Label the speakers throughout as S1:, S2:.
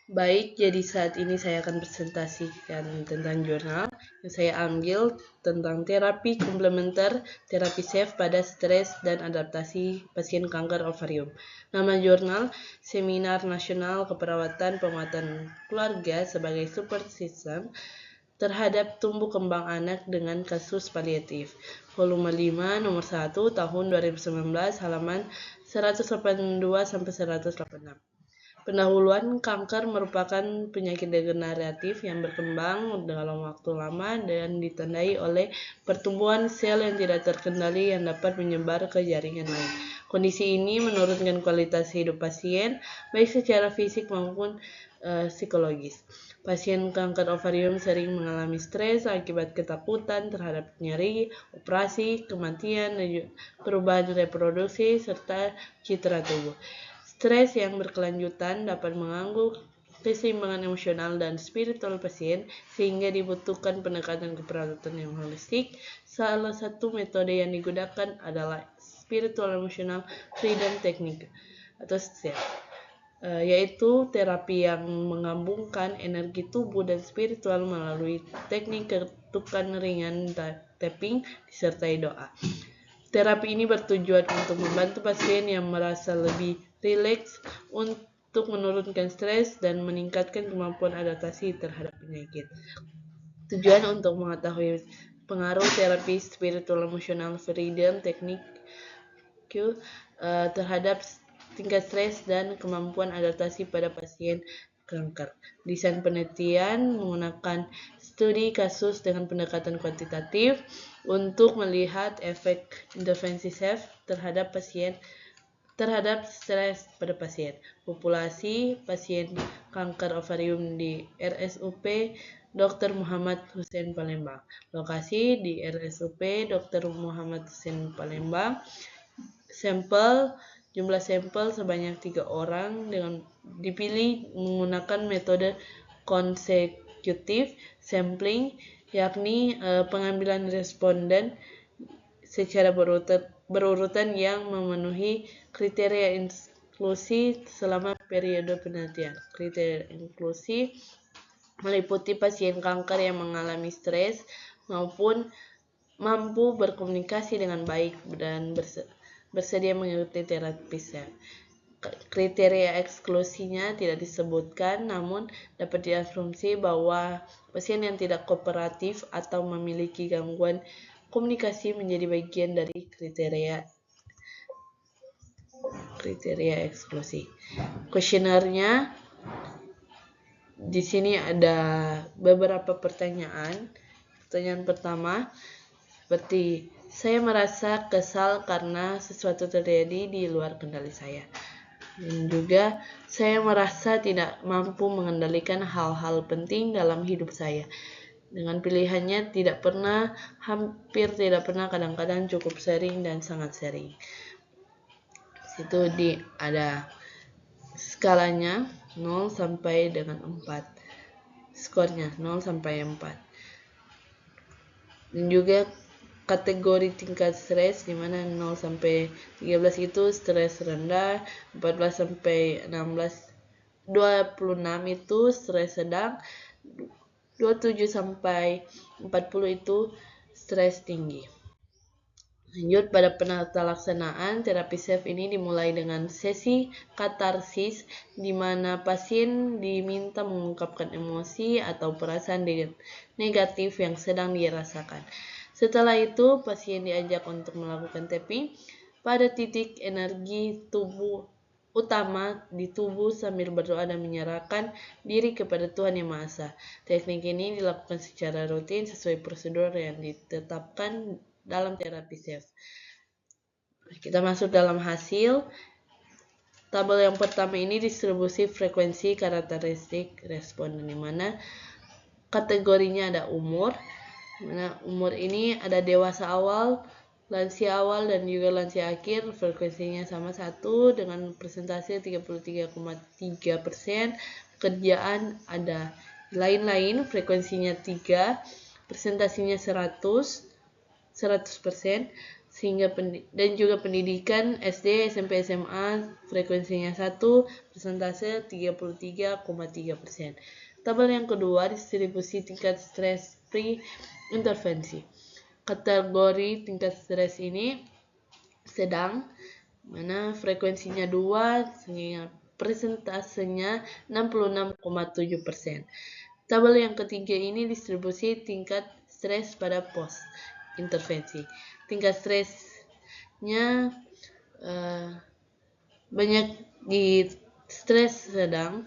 S1: Baik, jadi saat ini saya akan presentasikan tentang jurnal yang saya ambil tentang terapi komplementer, terapi SAFE pada stres dan adaptasi pasien kanker ovarium. Nama jurnal, Seminar Nasional Keperawatan Penguatan Keluarga sebagai Support System terhadap tumbuh kembang anak dengan kasus paliatif. Volume 5 nomor 1 tahun 2019 halaman 182-186. Pendahuluan, kanker merupakan penyakit degeneratif yang berkembang dalam waktu lama dan ditandai oleh pertumbuhan sel yang tidak terkendali yang dapat menyebar ke jaringan lain. Kondisi ini menurunkan kualitas hidup pasien, baik secara fisik maupun psikologis. Pasien kanker ovarium sering mengalami stres akibat ketakutan terhadap nyeri, operasi, kematian, perubahan reproduksi, serta citra tubuh. Stres yang berkelanjutan dapat mengganggu keseimbangan emosional dan spiritual pasien, sehingga dibutuhkan pendekatan keperawatan yang holistik. Salah satu metode yang digunakan adalah spiritual emotional freedom technique atau SEF, yaitu terapi yang menggabungkan energi tubuh dan spiritual melalui teknik ketukan ringan tapping disertai doa. Terapi ini bertujuan untuk membantu pasien yang merasa lebih rileks untuk menurunkan stres dan meningkatkan kemampuan adaptasi terhadap penyakit. Tujuan untuk mengetahui pengaruh terapi spiritual emotional freedom teknik terhadap tingkat stres dan kemampuan adaptasi pada pasien kanker. Desain penelitian menggunakan studi kasus dengan pendekatan kuantitatif untuk melihat efek intervensi SAFE terhadap stres pada pasien. Populasi pasien kanker ovarium di RSUP Dr. Muhammad Hussein Palembang. Lokasi di RSUP Dr. Muhammad Hussein Palembang. Jumlah sampel sebanyak 3 orang dengan dipilih menggunakan metode consecutive sampling, yakni pengambilan responden secara berurutan yang memenuhi kriteria inklusi selama periode penelitian. Kriteria inklusi meliputi pasien kanker yang mengalami stres maupun mampu berkomunikasi dengan baik dan bersedia mengikuti terapi SAFE. Kriteria eksklusinya tidak disebutkan, namun dapat diasumsi bahwa pasien yang tidak kooperatif atau memiliki gangguan komunikasi menjadi bagian dari kriteria eksklusi. Kuesionernya di sini ada beberapa pertanyaan. Pertanyaan pertama seperti, saya merasa kesal karena sesuatu terjadi di luar kendali saya. Dan juga saya merasa tidak mampu mengendalikan hal-hal penting dalam hidup saya. Dengan pilihannya tidak pernah, hampir tidak pernah, kadang-kadang cukup sering dan sangat sering. Situ ada skalanya 0 sampai dengan 4. Skornya 0 sampai 4. Dan juga kategori tingkat stres di mana 0 sampai 13 itu stres rendah, 14 sampai 26 itu stres sedang, 27 sampai 40 itu stres tinggi. Lanjut pada penata laksanaan, terapi SAFE ini dimulai dengan sesi katarsis di mana pasien diminta mengungkapkan emosi atau perasaan negatif yang sedang dirasakan. Setelah itu, pasien diajak untuk melakukan tapping pada titik energi tubuh utama di tubuh sambil berdoa dan menyerahkan diri kepada Tuhan Yang Maha Esa. Teknik ini dilakukan secara rutin sesuai prosedur yang ditetapkan dalam terapi SAFE. Kita masuk dalam hasil. Tabel yang pertama ini distribusi frekuensi karakteristik responden, di mana kategorinya ada umur. Mana umur ini ada dewasa awal, lansia awal, dan juga lansia akhir. Frekuensinya sama 1 dengan persentase 33,3%. Pekerjaan ada lain-lain, frekuensinya 3, presentasinya 100%. dan juga pendidikan SD, SMP, SMA frekuensinya 1, persentase 33,3%. Tabel yang kedua, distribusi tingkat stres pre-intervensi. Kategori tingkat stres ini sedang, mana frekuensinya 2, sehingga persentasenya 66,7%. Tabel yang ketiga ini distribusi tingkat stres pada post intervensi. Tingkat stresnya banyak di stres sedang,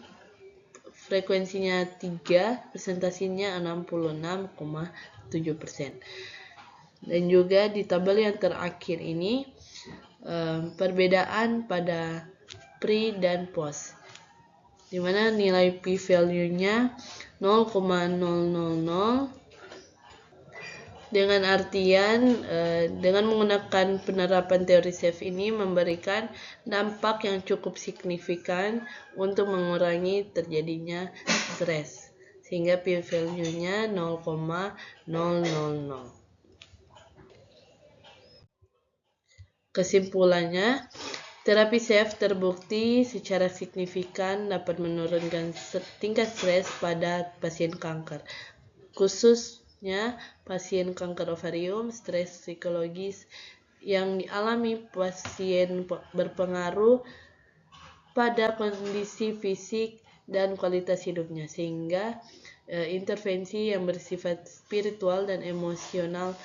S1: frekuensinya 3, presentasinya 66,7%. Dan juga di tabel yang terakhir ini perbedaan pada pre dan post, di mana nilai p-value-nya 0,000, dengan artian dengan menggunakan penerapan teori SAFE ini memberikan dampak yang cukup signifikan untuk mengurangi terjadinya stres, sehingga p-value-nya 0,000. Kesimpulannya, terapi SAFE terbukti secara signifikan dapat menurunkan tingkat stres pada pasien kanker, khususnya pasien kanker ovarium. Stres psikologis yang dialami pasien berpengaruh pada kondisi fisik dan kualitas hidupnya, sehingga intervensi yang bersifat spiritual dan emosional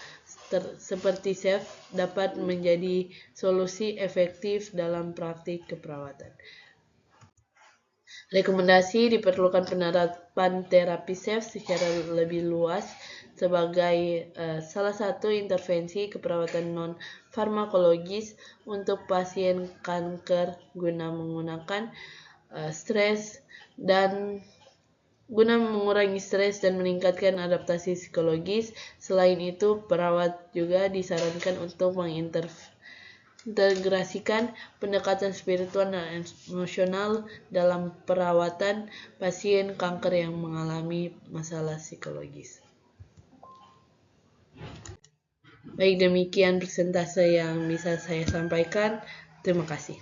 S1: seperti SAFE dapat menjadi solusi efektif dalam praktik keperawatan. Rekomendasi diperlukan penerapan terapi SAFE secara lebih luas sebagai salah satu intervensi keperawatan non-farmakologis untuk pasien kanker guna menggunakan guna mengurangi stres dan meningkatkan adaptasi psikologis. Selain itu, perawat juga disarankan untuk mengintegrasikan pendekatan spiritual dan emosional dalam perawatan pasien kanker yang mengalami masalah psikologis. Baik, demikian presentase yang bisa saya sampaikan. Terima kasih.